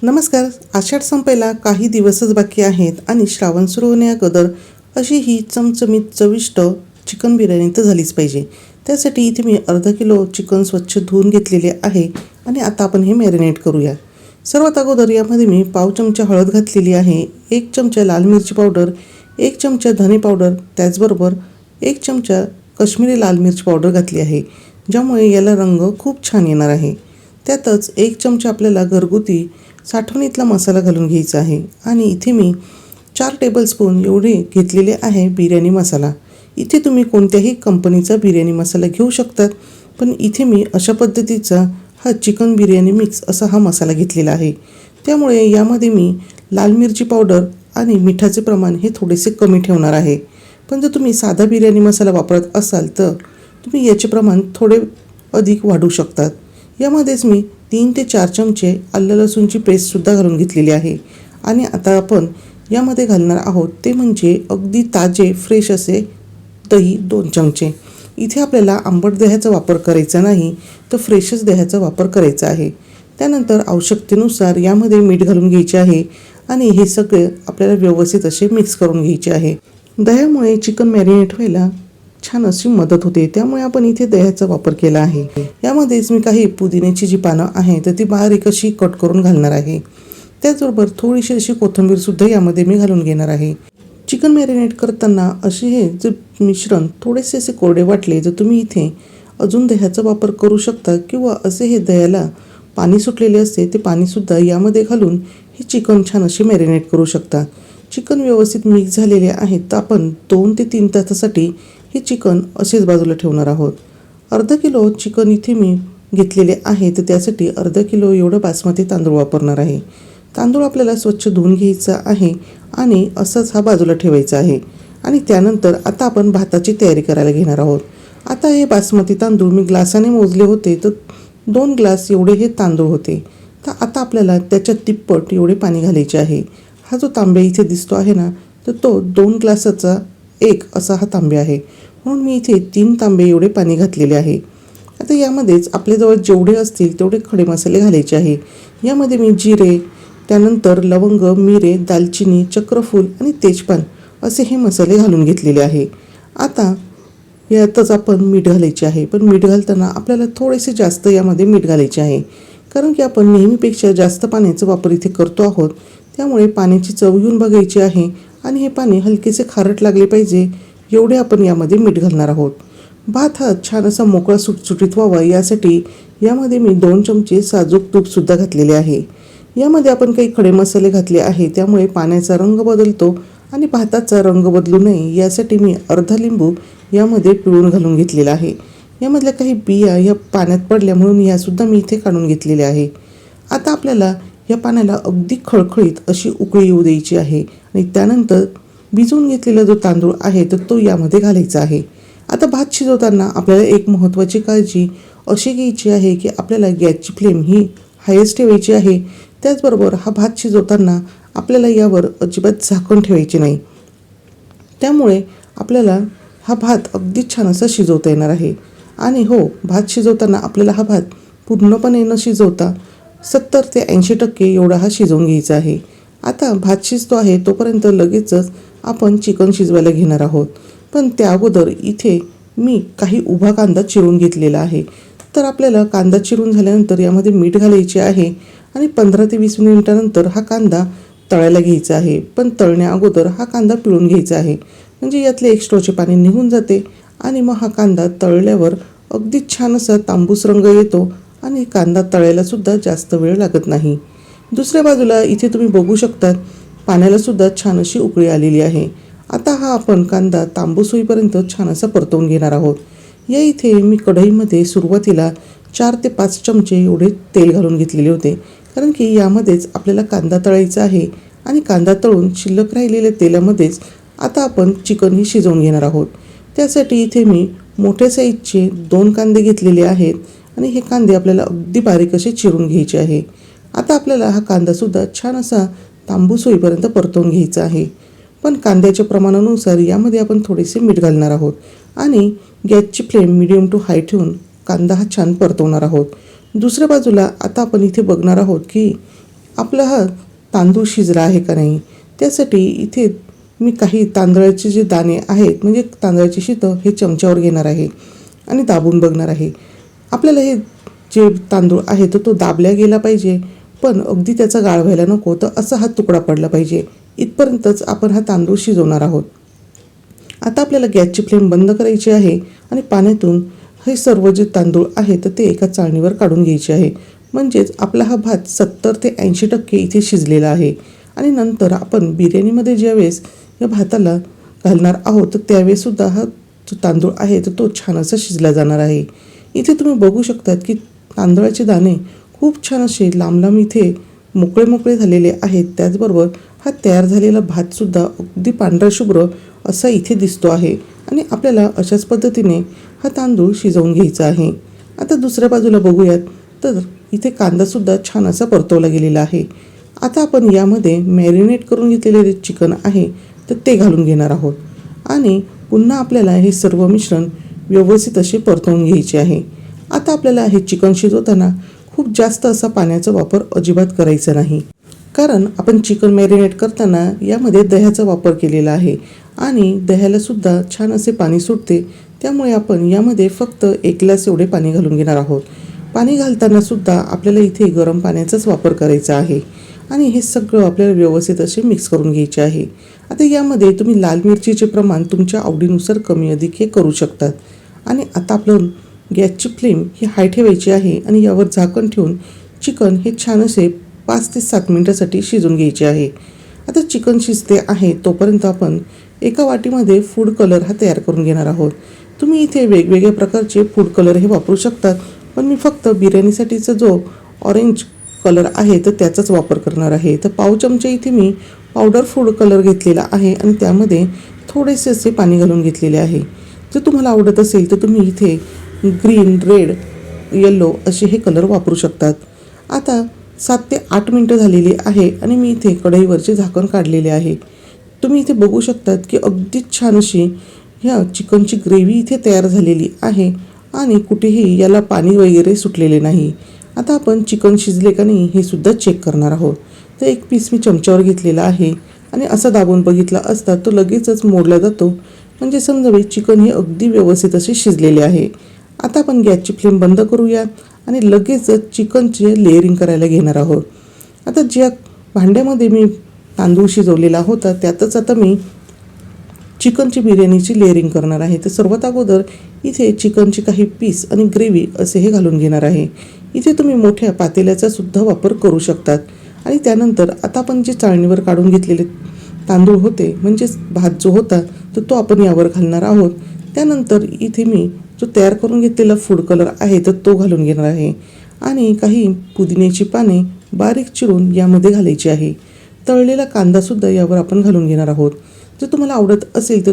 नमस्कार. आषाढ संपायला काही दिवसच बाकी आहेत आणि श्रावण सुरू होण्याअगोदर अशी ही चमचमीत चविष्ट चिकन बिर्याणी तर झालीच पाहिजे. त्यासाठी इथे मी अर्धा किलो चिकन स्वच्छ धुवून घेतलेले आहे आणि आता आपण हे मॅरिनेट करूया. सर्वात अगोदर यामध्ये मी पाव चमचा हळद घातलेली आहे, 1 चमचा लाल मिरची पावडर, 1 चमचा धने पावडर, त्याचबरोबर 1 चमचा काश्मीरी लाल मिरची पावडर घातली आहे, ज्यामुळे याला रंग खूप छान येणार आहे. त्यातच 1 चमचा आपल्याला घरगुती साठवणीतला मसाला घालून घ्यायचा आहे आणि इथे मी 4 टेबलस्पून एवढे घेतलेले आहे बिर्याणी मसाला. इथे तुम्ही कोणत्याही कंपनीचा बिर्याणी मसाला घेऊ शकतात, पण इथे मी अशा पद्धतीचा हा चिकन बिर्याणी मिक्स असा हा मसाला घेतलेला आहे. त्यामुळे यामध्ये मी लाल मिरची पावडर आणि मिठाचे प्रमाण हे थोडेसे कमी ठेवणार आहे. पण जर तुम्ही साधा बिर्याणी मसाला वापरत असाल तर तुम्ही याचे प्रमाण थोडे अधिक वाढवू शकतात. यामध्येच मी 3 ते 4 चमचे आलं लसूणची पेस्टसुद्धा घालून घेतलेली आहे आणि आता आपण यामध्ये घालणार आहोत ते म्हणजे अगदी ताजे फ्रेश असे दही 2 चमचे. इथे आपल्याला आंबट दह्याचा वापर करायचा नाही, तर फ्रेशच दह्याचा वापर करायचा आहे. त्यानंतर आवश्यकतेनुसार यामध्ये मीठ घालून घ्यायचे आहे आणि हे सगळे आपल्याला व्यवस्थित असे मिक्स करून घ्यायचे आहे. दह्यामुळे चिकन मॅरिनेट व्हायला छान अशी मदत होते, त्यामुळे आपण इथे दह्याचा वापर केला आहे. यामध्येच मी काही पुदिन्याची जी पानं आहेत तर ती बारीक अशी कट करून घालणार आहे. त्याचबरोबर थोडीशी अशी कोथिंबीरसुद्धा यामध्ये मी घालून घेणार आहे. चिकन मॅरिनेट करताना असे हे जे मिश्रण थोडेसे असे कोरडे वाटले तर तुम्ही इथे अजून दह्याचा वापर करू शकता किंवा असे हे दह्याला पाणी सुटलेले असते ते पाणीसुद्धा यामध्ये घालून हे चिकन छान असे मॅरिनेट करू शकता. चिकन व्यवस्थित मिक्स झालेले आहेत तर आपण 2 ते 3 तासासाठी हे चिकन असेच बाजूला ठेवणार आहोत. अर्धा किलो चिकन इथे मी घेतलेले आहे, तर त्यासाठी अर्धा किलो एवढं बासमती तांदूळ वापरणार आहे. तांदूळ आपल्याला स्वच्छ धुवून घ्यायचा आहे आणि असंच हा बाजूला ठेवायचा आहे. आणि त्यानंतर आता आपण भाताची तयारी करायला घेणार आहोत. आता हे बासमती तांदूळ मी ग्लासाने मोजले होते तर 2 ग्लास एवढे हे तांदूळ होते. तर आता आपल्याला त्याच्या तिप्पट एवढे पाणी घालायचे आहे. हा जो तांब्या इथे दिसतो आहे ना, तर तो 2 ग्लासाचा 1 असा हा तांबे आहे, म्हणून मी इथे 3 तांबे एवढे पाणी घातलेले आहे. आता यामध्येच आपल्याजवळ जेवढे असतील तेवढे खडे मसाले घालायचे आहे. यामध्ये मी जिरे, त्यानंतर लवंग, मिरे, दालचिनी, चक्रफूल आणि तेजपान असे हे मसाले घालून घेतलेले आहे. आता यातच आपण मीठ घालायचे आहे, पण मीठ घालताना आपल्याला थोडेसे जास्त यामध्ये मीठ घालायचे आहे, कारण की आपण नेहमीपेक्षा जास्त पाण्याचा वापर इथे करतो आहोत. त्यामुळे पाण्याची चव घेऊन बघायची आहे आणि हे पाणी हलकेसे खारट लागले पाहिजे एवढे आपण यामध्ये मीठ घालणार आहोत. भात हा छान असा मोकळा सुटसुटीत व्हावा यासाठी यामध्ये मी 2 चमचे साजूक तूपसुद्धा घातलेले आहे. यामध्ये आपण काही खडे मसाले घातले आहे, त्यामुळे पाण्याचा रंग बदलतो आणि भाताचा रंग बदलू नये यासाठी मी अर्धा लिंबू यामध्ये पिळून घालून घेतलेला आहे. यामधल्या काही बिया या पाण्यात पडल्या म्हणून यासुद्धा मी इथे काढून घेतलेले आहे. आता आपल्याला या पाण्याला अगदी खळखळीत अशी उकळी येऊ द्यायची आहे आणि त्यानंतर भिजवून घेतलेला जो तांदूळ आहे तर तो यामध्ये घालायचा आहे. आता भात शिजवताना आपल्याला एक महत्त्वाची काळजी अशी घ्यायची आहे की आपल्याला गॅसची फ्लेम ही हायस्ट ठेवायची आहे. त्याचबरोबर हा भात शिजवताना आपल्याला यावर अजिबात झाकण ठेवायचे नाही. त्यामुळे आपल्याला हा भात अगदी छान असा शिजवता येणार आहे. आणि हो, भात शिजवताना आपल्याला हा भात पूर्णपणे न शिजवता 70 ते 80% एवढा हा शिजवून घ्यायचा आहे. आता भात शिजतो आहे तोपर्यंत लगेचच आपण चिकन शिजवायला घेणार आहोत. पण त्या अगोदर इथे मी काही उभा कांदा चिरून घेतलेला आहे. तर आपल्याला कांदा चिरून झाल्यानंतर यामध्ये मीठ घालायचे आहे आणि 15 ते 20 मिनिटानंतर हा कांदा तळायला घ्यायचा आहे. पण तळण्या अगोदर हा कांदा पिळून घ्यायचा आहे, म्हणजे यातले एक्स्ट्राचे पाणी निघून जाते आणि मग हा कांदा तळल्यावर अगदी छान असा तांबूस रंग येतो आणि कांदा तळायलासुद्धा जास्त वेळ लागत नाही. दुसऱ्या बाजूला इथे तुम्ही बघू शकतात पाण्यालासुद्धा छान अशी उकळी आलेली आहे. आता हा आपण कांदा तांबूस होईपर्यंत छान असा परतवून घेणार आहोत. या इथे मी कढईमध्ये सुरुवातीला 4 ते 5 चमचे एवढे तेल घालून घेतलेले होते, कारण की यामध्येच आपल्याला कांदा तळायचा आहे आणि कांदा तळून शिल्लक राहिलेल्या तेलामध्येच आता आपण चिकनही शिजवून घेणार आहोत. त्यासाठी इथे मी मोठ्या साईजचे 2 कांदे घेतलेले आहेत आणि हे कांदे आपल्याला अगदी बारीक असे चिरून घ्यायचे आहे. आता आपल्याला हा कांदासुद्धा छान असा तांबूस होईपर्यंत परतवून घ्यायचा आहे. पण कांद्याच्या प्रमाणानुसार यामध्ये आपण थोडेसे मीठ घालणार आहोत आणि गॅसची फ्लेम मीडियम टू हाय ठेवून कांदा हा छान परतवणार आहोत. दुसऱ्या बाजूला आता आपण इथे बघणार आहोत की आपला हा तांदूळ शिजला आहे का नाही, त्यासाठी इथे मी काही तांदळाचे जे दाणे आहेत म्हणजे तांदळाची शीतं हे चमच्यावर घेणार आहे आणि दाबून बघणार आहे. आपल्याला हे जे तांदूळ आहे तो दाबल्या गेला पाहिजे, पण अगदी त्याचा गाळ व्हायला नको. तर असा हा तुकडा पडला पाहिजे, इथपर्यंतच आपण हा तांदूळ शिजवणार आहोत. आता आपल्याला गॅसची फ्लेम बंद करायची आहे आणि पाण्यातून हे सर्व जे तांदूळ आहेत ते एका चाळणीवर काढून घ्यायचे आहे. म्हणजेच आपला हा भात 70 ते 80% इथे शिजलेला आहे. आणि नंतर आपण बिर्याणीमध्ये ज्यावेळेस या भाताला घालणार आहोत तर त्यावेळेससुद्धा हा जो तांदूळ आहे तर तो छान असा शिजला जाणार आहे. इथे तुम्ही बघू शकतात की तांदळाचे दाणे खूप छान असे लांब लांब इथे मोकळे मोकळे झालेले आहेत. त्याचबरोबर हा तयार झालेला भातसुद्धा अगदी पांढरा शुभ्र असा इथे दिसतो आहे. आणि आपल्याला अशाच पद्धतीने हा तांदूळ शिजवून घ्यायचा आहे. आता दुसऱ्या बाजूला बघूयात तर इथे कांदासुद्धा छान असा परतवला गेलेला आहे. आता आपण यामध्ये मॅरिनेट करून घेतलेले जे चिकन आहे तर ते घालून घेणार आहोत आणि पुन्हा आपल्याला हे सर्व मिश्रण व्यवस्थित असे परतवून घ्यायचे आहे. आता आपल्याला हे चिकन शिजवताना खूप जास्त असा पाण्याचा वापर अजिबात करायचा नाही, कारण आपण चिकन मॅरिनेट करताना यामध्ये दह्याचा वापर केलेला आहे आणि दह्यालासुद्धा छान असे पाणी सुटते. त्यामुळे आपण यामध्ये फक्त 1 ग्लास एवढे पाणी घालून घेणार आहोत. पाणी घालतानासुद्धा आपल्याला इथे गरम पाण्याचाच वापर करायचा आहे आणि हे सगळं आपल्याला व्यवस्थित असे मिक्स करून घ्यायचे आहे. आता यामध्ये तुम्ही लाल मिरचीचे प्रमाण तुमच्या आवडीनुसार कमी अधिक हे करू शकतात. आणि आता आपलं गॅसची फ्लेम ही हाय ठेवायची आहे आणि यावर झाकण ठेवून चिकन हे छान असे 5 ते 7 मिनिटासाठी शिजून घ्यायचे आहे. आता चिकन शिजते आहे तोपर्यंत आपण एका वाटीमध्ये फूड कलर हा तयार करून घेणार आहोत. तुम्ही इथे वेगवेगळ्या प्रकारचे फूड कलर हे वापरू शकतात, पण मी फक्त बिर्याणीसाठीचा जो ऑरेंज कलर आहे तर त्याचाच वापर करणार आहे. तर पाव चमचे इथे मी पावडर फूड कलर घेतलेला आहे आणि त्यामध्ये थोडेसे असे पाणी घालून घेतलेले आहे. जर तुम्हाला आवडत असेल तर तुम्ही इथे ग्रीन, रेड, येलो असे हे कलर वापरू शकतात. आता 7 ते 8 मिनटं झालेली आहे आणि मी इथे कढईवरचे झाकण काढलेले आहे. तुम्ही इथे बघू शकतात की अगदीच छान अशी ह्या चिकनची ग्रेव्ही इथे तयार झालेली आहे आणि कुठेही याला पाणी वगैरे सुटलेले नाही. आता आपण चिकन शिजले का नाही हे सुद्धा चेक करणार आहोत. तर एक पीस मी चमच्यावर घेतलेला आहे आणि असा दाबून बघितला असता तो लगेचच मोडला जातो, म्हणजे समजावे चिकन हे अगदी व्यवस्थित असे शिजलेले आहे. आता आपण गॅसची फ्लेम बंद करूया आणि लगेचच चिकनचे लेअरिंग करायला घेणार आहोत. आता ज्या भांड्यामध्ये मी तांदूळ शिजवलेला होता त्यातच आता मी चिकनची बिर्याणीची लेअरिंग करणार आहे. तर सर्वात अगोदर इथे चिकनचे काही पीस आणि ग्रेव्ही असे हे घालून घेणार आहे. इथे तुम्ही मोठ्या पातेल्याचा सुद्धा वापर करू शकतात. आणि त्यानंतर आता आपण जे चाळणीवर काढून घेतलेले तांदूळ होते म्हणजेच भात जो होता तर तो आपण यावर घालणार आहोत. त्यानंतर इथे मी जो तयार करून घेतलेला फूड कलर आहे तर तो घालून घेणार आहे आणि काही पुदिन्याची पाने बारीक चिरून यामध्ये घालायची आहे. तळलेला कांदासुद्धा यावर आपण घालून घेणार आहोत. जर तुम्हाला आवडत असेल तर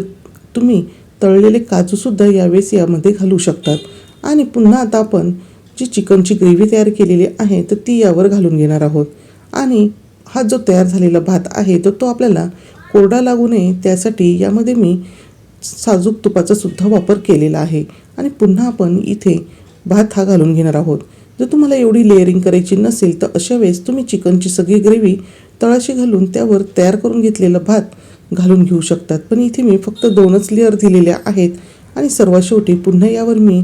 तुम्ही तळलेले काजूसुद्धा यावेळेस यामध्ये घालू शकतात. आणि पुन्हा आता आपण जी चिकनची ग्रेव्ही तयार केलेली आहे तर ती यावर घालून घेणार आहोत. आणि हा जो तयार झालेला भात आहे तर तो आपल्याला कोरडा लागू नये त्यासाठी यामध्ये मी साजूक तुपाचा सुद्धा वापर केलेला आहे. आणि पुन्हा आपण इथे भात हा घालून घेणार आहोत. जर तुम्हाला एवढी लेअरिंग करायची नसेल तर अशा वेळेस तुम्ही चिकनची सगळी ग्रेव्ही तळाशी घालून त्यावर तयार करून घेतलेला भात घालून घेऊ शकतात. पण इथे मी फक्त 2च लेअर दिलेल्या आहेत आणि सर्वात शेवटी पुन्हा यावर मी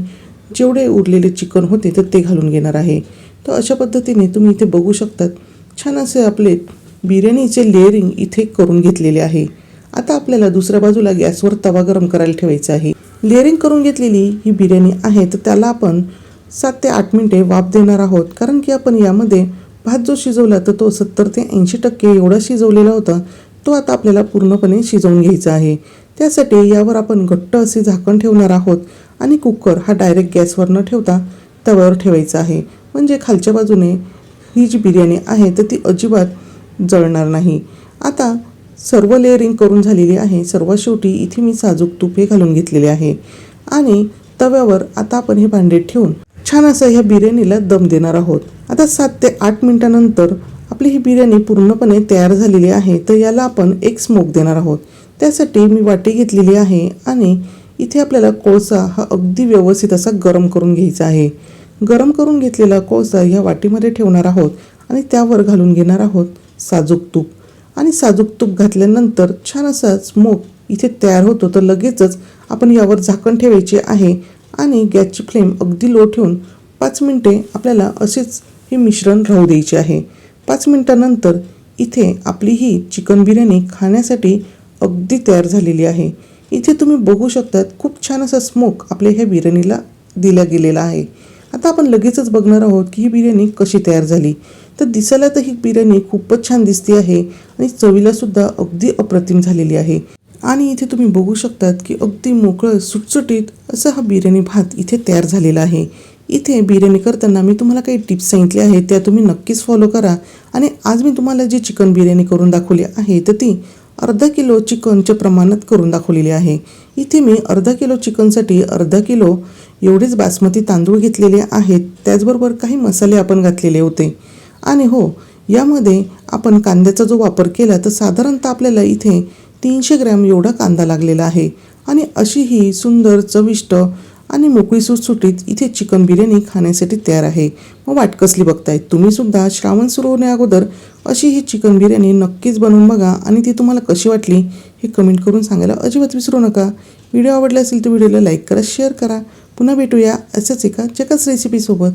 जेवढे उरलेले चिकन होते तर ते घालून घेणार आहे. तर अशा पद्धतीने तुम्ही इथे बघू शकतात छान असे आपले बिर्याणीचे लेअरिंग इथे करून घेतलेले आहे. आता आपल्याला दुसऱ्या बाजूला गॅसवर तवा गरम करायला ठेवायचा आहे. लेअरिंग करून घेतलेली ही बिर्याणी आहे तर त्याला आपण 7 ते 8 मिनिटे वाफ देणार आहोत, कारण की आपण यामध्ये भात जो शिजवला तर तो 70 ते 80% एवढा शिजवलेला होता. तो आता आपल्याला पूर्णपणे शिजवून घ्यायचा आहे. त्यासाठी यावर आपण घट्ट असे झाकण ठेवणार आहोत आणि कुकर हा डायरेक्ट गॅसवर न ठेवता तव्यावर ठेवायचा आहे. म्हणजे खालच्या बाजूने ही जी बिर्याणी आहे तर ती अजिबात जळणार नाही. आता सर्व लेअरिंग करून झालेली आहे. सर्वात शेवटी इथे मी साजूक तूप हे घालून घेतलेले आहे आणि तव्यावर आता आपण हे भांडे ठेवून छान असं ह्या बिर्याणीला दम देणार आहोत. आता 7 ते 8 मिनिटानंतर आपली ही बिर्याणी पूर्णपणे तयार झालेली आहे. तर याला आपण एक स्मोक देणार आहोत. त्यासाठी मी वाटी घेतलेली आहे आणि इथे आपल्याला कोळसा हा अगदी व्यवस्थित असा गरम करून घ्यायचा आहे. गरम करून घेतलेला कोळसा ह्या वाटीमध्ये ठेवणार आहोत आणि त्यावर घालून घेणार आहोत साजूक तूप. आणि साजूक तूप घातल्यानंतर छान असा स्मोक इथे तयार होतो. तर लगेचच आपण यावर झाकण ठेवायचे आहे आणि गॅसची फ्लेम अगदी लो ठेवून 5 मिनिटे आपल्याला असेच हे मिश्रण राहू द्यायचे आहे. 5 मिनिटानंतर इथे आपली ही चिकन बिर्याणी खाण्यासाठी अगदी तयार झालेली आहे. इथे तुम्ही बघू शकतात खूप छान असा स्मोक आपल्या ह्या बिर्याणीला दिला गेलेला आहे. आता आपण लगेचच बघणार आहोत की ही बिर्याणी कशी तयार झाली. तर दिसायला तर ही बिर्याणी खूपच छान दिसते आहे आणि चवीला सुद्धा अगदी अप्रतिम झालेली आहे. आणि इथे तुम्ही बघू शकतात की अगदी मोकळं सुटसुटीत असा हा बिर्याणी भात इथे तयार झालेला आहे. इथे बिर्याणी करताना मी तुम्हाला काही टिप्स सांगितले आहेत, त्या तुम्ही नक्कीच फॉलो करा. आणि आज मी तुम्हाला जी चिकन बिर्याणी करून दाखवली आहे तर ती अर्धा किलो चिकनच्या प्रमाणात करून दाखवलेली आहे. इथे मी अर्धा किलो चिकनसाठी अर्धा किलो एवढेच बासमती तांदूळ घेतलेले आहेत. त्याचबरोबर काही मसाले आपण घातलेले होते. आणि हो, यामध्ये आपण कांद्याचा जो वापर केला तर साधारणतः आपल्याला इथे 300 ग्रॅम एवढा कांदा लागलेला आहे. आणि अशी ही सुंदर चविष्ट आणि मोकळी सुटसुटीत इथे चिकन बिर्याणी खाण्यासाठी तयार आहे. मग वाट कसली बघताय? तुम्ही सुद्धा श्रावण सुरू होण्या अगोदर अशी ही चिकन बिर्याणी नक्कीच बनवून बघा आणि ती तुम्हाला कशी वाटली हे कमेंट करून सांगायला अजिबात विसरू नका. व्हिडिओ आवडला असेल तर व्हिडिओला लाईक करा, शेअर करा. पुन्हा भेटूया अशाच एका झकास रेसिपीसोबत.